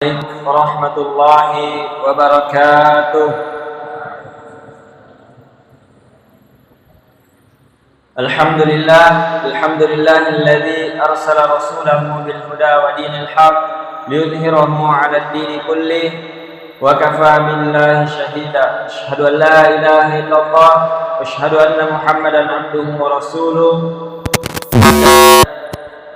Warahmatullahi wabarakatuh. Alhamdulillahilladzi arsala rasulahu bil huda wa dinil haq liyudhhirahu 'ala ad-dini kullih wa kafaa billahi shahida. Asyhadu an la ilaha illallah wa asyhadu anna Muhammadan abduhu wa rasuluh.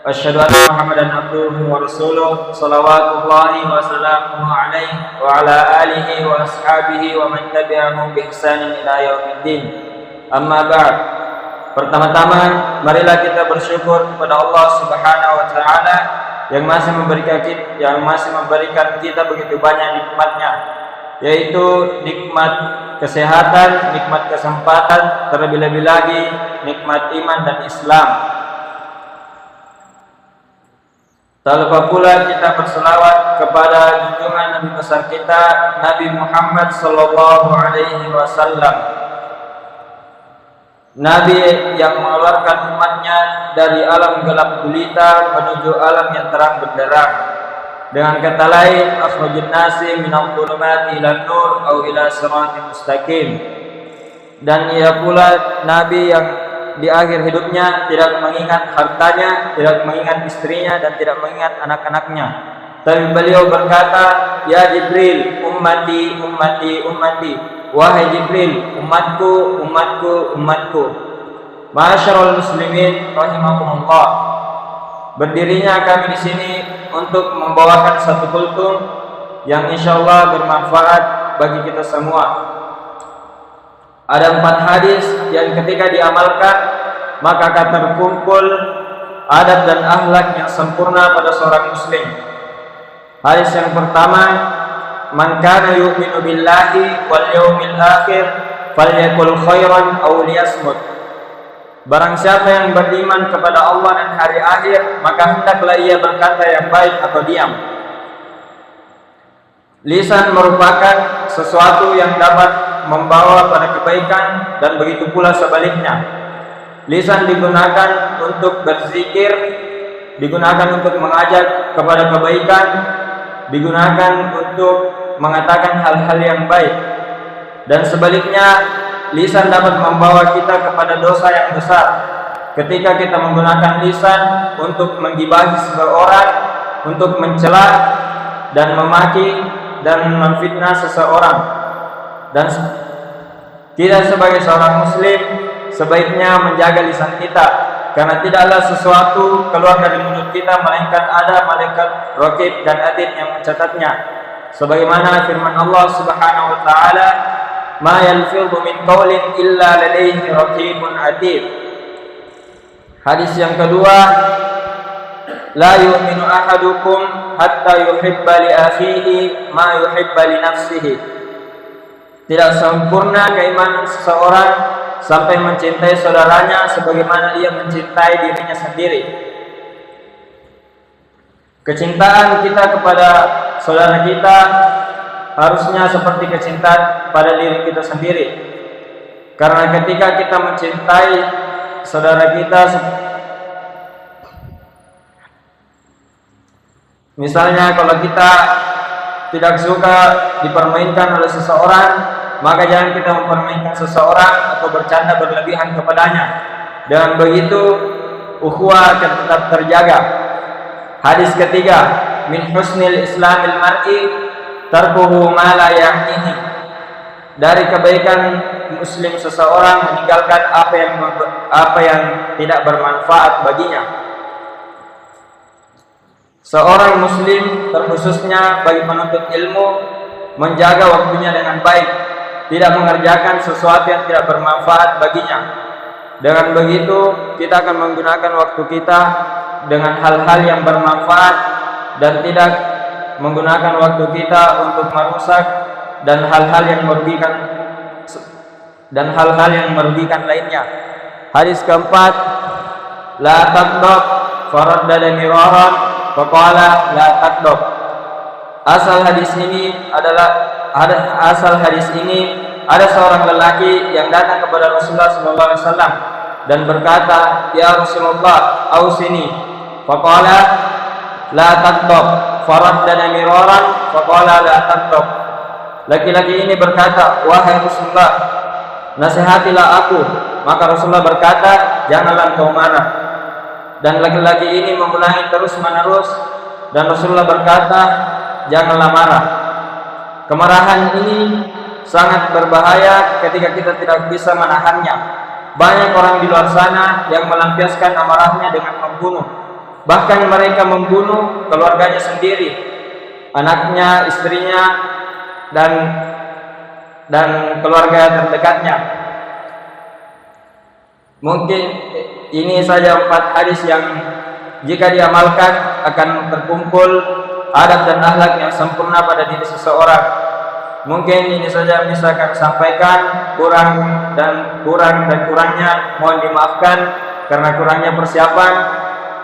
Asyhadu anna Muhammadan abduhu wa rasuluh. Shalawatullahi wa salamuhu alaihi wa ala alihi wa ashabihi wa man tabi'ahum bi ihsanin ila yaumiddin. Amma ba'd. Pertama-tama marilah kita bersyukur kepada Allah Subhanahu wa taala yang masih memberikan kita begitu banyak nikmat-Nya, yaitu nikmat kesehatan, nikmat kesempatan, terlebih-lebih lagi nikmat iman dan Islam. Tak lupa pula kita berselawat kepada junjungan Nabi besar kita, Nabi Muhammad sallallahu alaihi wasallam. Nabi yang mengeluarkan umatnya dari alam gelap gulita menuju alam yang terang benderang. Dengan kata lain, akhrajun nasi minal dhulumati ilan nur au ila siratin mustaqim. Dan ia pula Nabi yang di akhir hidupnya tidak mengingat hartanya, tidak mengingat istrinya, dan tidak mengingat anak-anaknya. Tapi beliau berkata, "Ya Jibril, ummati, ummati, ummati." Wahai Jibril, umatku, umatku, umatku. Ma'asyiral muslimin rahimakumullah. Berdirinya kami di sini untuk membawakan satu kultum yang insyaallah bermanfaat bagi kita semua. Ada 4 hadis yang ketika diamalkan maka akan terkumpul adab dan akhlak yang sempurna pada seorang muslim. Hadis yang pertama, man kana yu'minu billahi wal yawmil akhir falyakul khairan aw liyasmut. Barang siapa yang beriman kepada Allah dan hari akhir, maka hendaklah ia berkata yang baik atau diam. Lisan merupakan sesuatu yang dapat membawa pada kebaikan dan begitu pula sebaliknya. Lisan digunakan untuk berzikir, digunakan untuk mengajak kepada kebaikan, digunakan untuk mengatakan hal-hal yang baik. Dan sebaliknya, lisan dapat membawa kita kepada dosa yang besar. Ketika kita menggunakan lisan untuk menggibahi seseorang, untuk mencela dan memaki dan memfitnah seseorang. Dan kita sebagai seorang muslim sebaiknya menjaga lisan kita, karena tidaklah sesuatu keluar dari mulut kita melainkan ada malaikat raqib dan atid yang mencatatnya. Sebagaimana firman Allah Subhanahu wa taala, "Ma yalfidhu min qawlin illa ladayhi raqibun atid." Hadis yang kedua, la yu'minu ahadukum hatta yuhibba li akhihi ma yuhibba li nafsihi. Tidak sempurna keimanan seseorang sampai mencintai saudaranya sebagaimana ia mencintai dirinya sendiri. Kecintaan kita kepada saudara kita harusnya seperti kecintaan pada diri kita sendiri. Karena ketika kita mencintai saudara kita, misalnya kalau kita tidak suka dipermainkan oleh seseorang, maka jangan kita mempermainkan seseorang atau bercanda berlebihan kepadanya. Dengan begitu ukhuwah akan tetap terjaga. Hadis ketiga, min husnil islamil mar'i tarkuhu ma la ya'nihi. Dari kebaikan muslim seseorang meninggalkan apa yang tidak bermanfaat baginya. Seorang muslim, terkhususnya bagi penuntut ilmu, menjaga waktunya dengan baik, tidak mengerjakan sesuatu yang tidak bermanfaat baginya. Dengan begitu kita akan menggunakan waktu kita dengan hal-hal yang bermanfaat dan tidak menggunakan waktu kita untuk merusak dan hal-hal yang merugikan lainnya. Hadis keempat, la taqdab faraddada miraran faqala la taqdab. Asal hadis ini ada seorang lelaki yang datang kepada Rasulullah SAW dan berkata, "Ya Rasulullah, ausini." Faqala la taqdab faraddana miraran faqala la taghdab. Laki-laki ini berkata, wahai Rasulullah, nasihatilah aku. Maka Rasulullah berkata, janganlah kau marah. Dan laki-laki ini mengulangi terus menerus, dan Rasulullah berkata, janganlah marah. Kemarahan ini sangat berbahaya ketika kita tidak bisa menahannya. Banyak orang di luar sana yang melampiaskan amarahnya dengan membunuh. Bahkan mereka membunuh keluarganya sendiri, anaknya, istrinya, dan keluarga terdekatnya. Mungkin ini saja 4 hadis yang jika diamalkan akan terkumpul adab dan akhlak yang sempurna pada diri seseorang. Mungkin ini saja yang bisa kami sampaikan, kurangnya mohon dimaafkan karena kurangnya persiapan.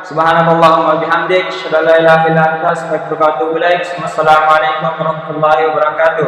Subhanallahumma bihamdik, asyhadu an la ilaha illa anta, astaghfiruka wa atubu ilaik. Wassalamualaikum warahmatullahi wabarakatuh.